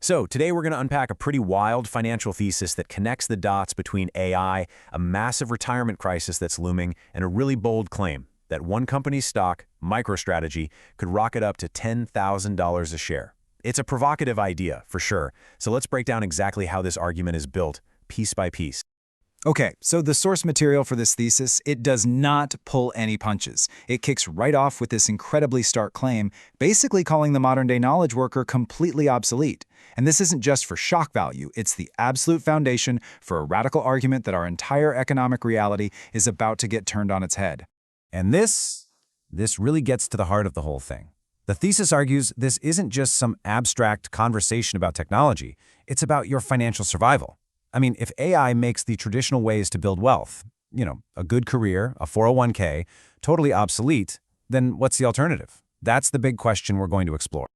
So today we're going to unpack a pretty wild financial thesis that connects the dots between AI, a massive retirement crisis that's looming, and a really bold claim that one company's stock, MicroStrategy, could rocket up to $10,000 a share. It's a provocative idea, for sure, so let's break down exactly how this argument is built, piece by piece. Okay, so the source material for this thesis, it does not pull any punches. It kicks right off with this incredibly stark claim, basically calling the modern-day knowledge worker completely obsolete. And this isn't just for shock value, it's the absolute foundation for a radical argument that our entire economic reality is about to get turned on its head. And this really gets to the heart of the whole thing. The thesis argues this isn't just some abstract conversation about technology, it's about your financial survival. I mean, if AI makes the traditional ways to build wealth, a good career, a 401k, totally obsolete, then what's the alternative? That's the big question we're going to explore.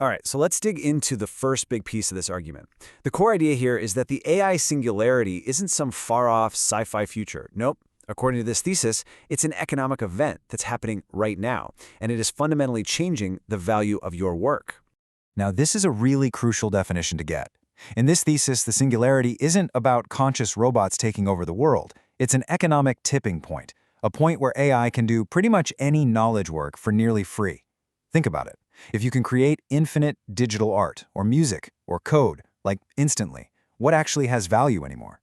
All right, so let's dig into the first big piece of this argument. The core idea here is that the AI singularity isn't some far-off sci-fi future. Nope. According to this thesis, it's an economic event that's happening right now, and it is fundamentally changing the value of your work. Now, this is a really crucial definition to get. In this thesis, the singularity isn't about conscious robots taking over the world. It's an economic tipping point, a point where AI can do pretty much any knowledge work for nearly free. Think about it. If you can create infinite digital art, or music, or code, like instantly, what actually has value anymore?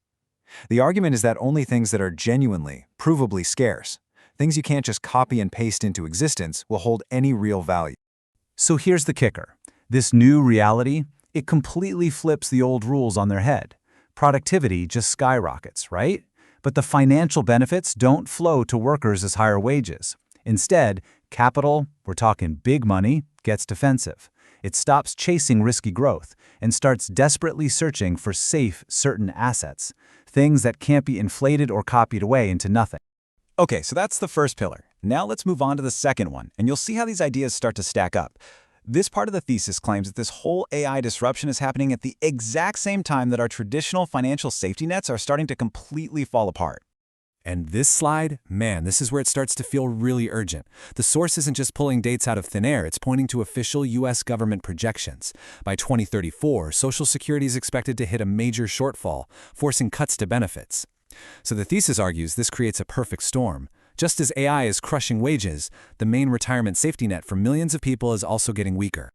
The argument is that only things that are genuinely, provably scarce, things you can't just copy and paste into existence, will hold any real value. So here's the kicker. This new reality, it completely flips the old rules on their head. Productivity just skyrockets, right? But the financial benefits don't flow to workers as higher wages. Instead, capital, we're talking big money, gets defensive. It stops chasing risky growth and starts desperately searching for safe, certain assets, things that can't be inflated or copied away into nothing. Okay, so that's the first pillar. Now let's move on to the second one, and you'll see how these ideas start to stack up. This part of the thesis claims that this whole AI disruption is happening at the exact same time that our traditional financial safety nets are starting to completely fall apart. And this slide, man, this is where it starts to feel really urgent. The source isn't just pulling dates out of thin air, it's pointing to official U.S. government projections. By 2034, Social Security is expected to hit a major shortfall, forcing cuts to benefits. So the thesis argues this creates a perfect storm. Just as AI is crushing wages, the main retirement safety net for millions of people is also getting weaker.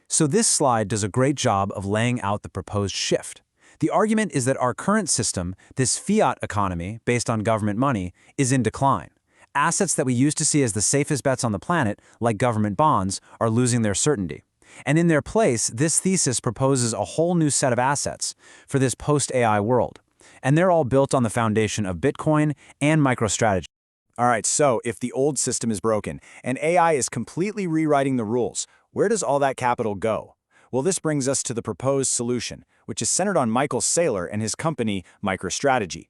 So this slide does a great job of laying out the proposed shift. The argument is that our current system, this fiat economy based on government money, is in decline. Assets that we used to see as the safest bets on the planet, like government bonds, are losing their certainty. And in their place, this thesis proposes a whole new set of assets for this post-AI world. And they're all built on the foundation of Bitcoin and MicroStrategy. All right, so if the old system is broken and AI is completely rewriting the rules, where does all that capital go? Well, this brings us to the proposed solution, which is centered on Michael Saylor and his company, MicroStrategy.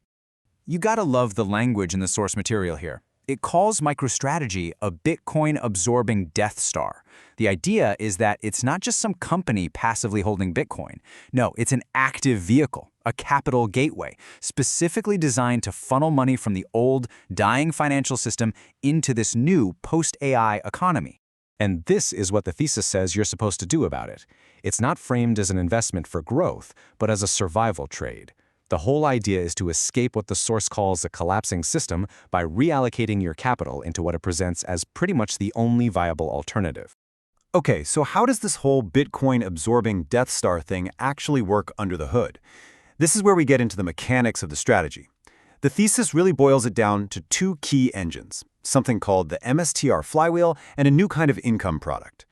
You gotta love the language in the source material here. It calls MicroStrategy a Bitcoin-absorbing Death Star. The idea is that it's not just some company passively holding Bitcoin. No, it's an active vehicle, a capital gateway, specifically designed to funnel money from the old, dying financial system into this new post-AI economy. And this is what the thesis says you're supposed to do about it. It's not framed as an investment for growth, but as a survival trade. The whole idea is to escape what the source calls a collapsing system by reallocating your capital into what it presents as pretty much the only viable alternative. Okay, so how does this whole Bitcoin-absorbing Death Star thing actually work under the hood? This is where we get into the mechanics of the strategy. The thesis really boils it down to two key engines, something called the MSTR flywheel and a new kind of income product.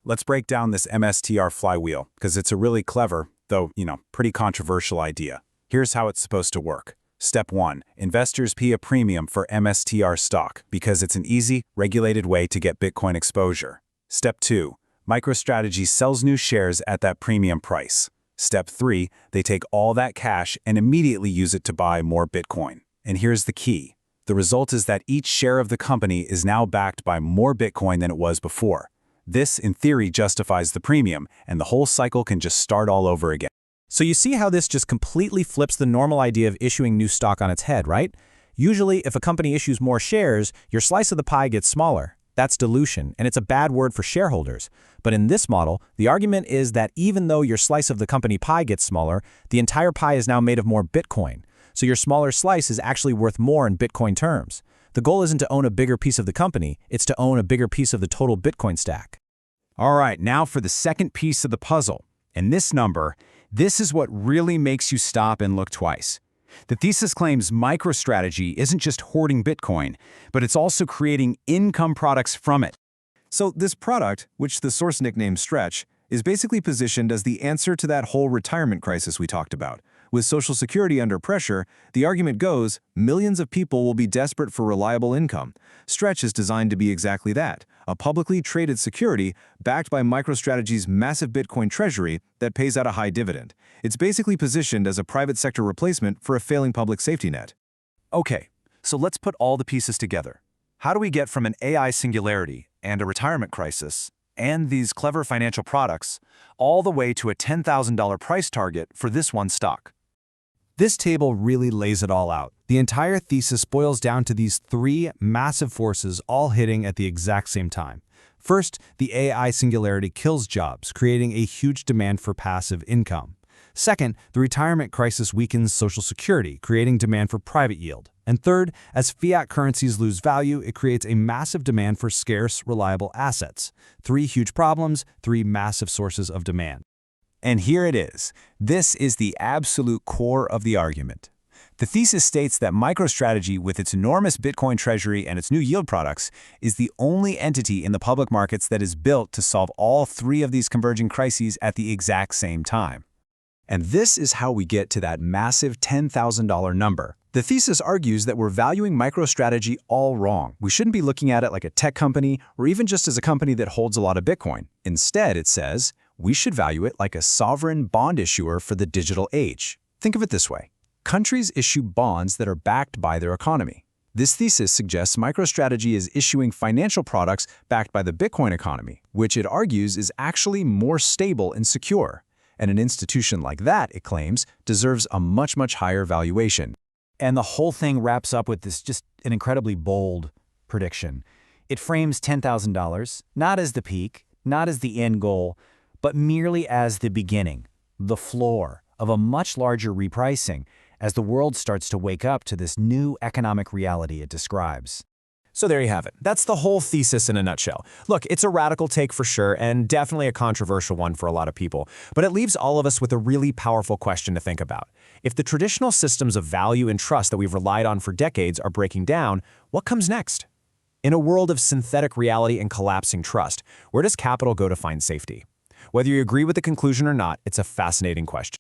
Let's break down this MSTR flywheel, because it's a really clever, though, pretty controversial idea. Here's how it's supposed to work. Step 1. Investors pay a premium for MSTR stock because it's an easy, regulated way to get Bitcoin exposure. Step 2. MicroStrategy sells new shares at that premium price. Step 3. They take all that cash and immediately use it to buy more Bitcoin. And here's the key. The result is that each share of the company is now backed by more Bitcoin than it was before. This, in theory, justifies the premium, and the whole cycle can just start all over again. So you see how this just completely flips the normal idea of issuing new stock on its head, right? Usually, if a company issues more shares, your slice of the pie gets smaller. That's dilution, and it's a bad word for shareholders. But in this model, the argument is that even though your slice of the company pie gets smaller, the entire pie is now made of more Bitcoin. So your smaller slice is actually worth more in Bitcoin terms. The goal isn't to own a bigger piece of the company, it's to own a bigger piece of the total Bitcoin stack. All right, now for the second piece of the puzzle. And this number, this is what really makes you stop and look twice. The thesis claims MicroStrategy isn't just hoarding Bitcoin, but it's also creating income products from it. So this product, which the source nicknames Stretch, is basically positioned as the answer to that whole retirement crisis we talked about. With Social Security under pressure, the argument goes, millions of people will be desperate for reliable income. Stretch is designed to be exactly that, a publicly traded security backed by MicroStrategy's massive Bitcoin treasury that pays out a high dividend. It's basically positioned as a private sector replacement for a failing public safety net. Okay, so let's put all the pieces together. How do we get from an AI singularity and a retirement crisis and these clever financial products all the way to a $10,000 price target for this one stock? This table really lays it all out. The entire thesis boils down to these three massive forces all hitting at the exact same time. First, the AI singularity kills jobs, creating a huge demand for passive income. Second, the retirement crisis weakens Social Security, creating demand for private yield. And third, as fiat currencies lose value, it creates a massive demand for scarce, reliable assets. Three huge problems, three massive sources of demand. And here it is. This is the absolute core of the argument. The thesis states that MicroStrategy, with its enormous Bitcoin treasury and its new yield products, is the only entity in the public markets that is built to solve all three of these converging crises at the exact same time. And this is how we get to that massive $10,000 number. The thesis argues that we're valuing MicroStrategy all wrong. We shouldn't be looking at it like a tech company or even just as a company that holds a lot of Bitcoin. Instead, it says, we should value it like a sovereign bond issuer for the digital age. Think of it this way. Countries issue bonds that are backed by their economy. This thesis suggests MicroStrategy is issuing financial products backed by the Bitcoin economy, which it argues is actually more stable and secure. And an institution like that, it claims, deserves a much higher valuation. And the whole thing wraps up with this just an incredibly bold prediction. It frames $10,000 not as the peak, not as the end goal, but merely as the beginning, the floor of a much larger repricing as the world starts to wake up to this new economic reality it describes. So there you have it. That's the whole thesis in a nutshell. Look, it's a radical take for sure, and definitely a controversial one for a lot of people, but it leaves all of us with a really powerful question to think about. If the traditional systems of value and trust that we've relied on for decades are breaking down, what comes next? In a world of synthetic reality and collapsing trust, where does capital go to find safety? Whether you agree with the conclusion or not, it's a fascinating question.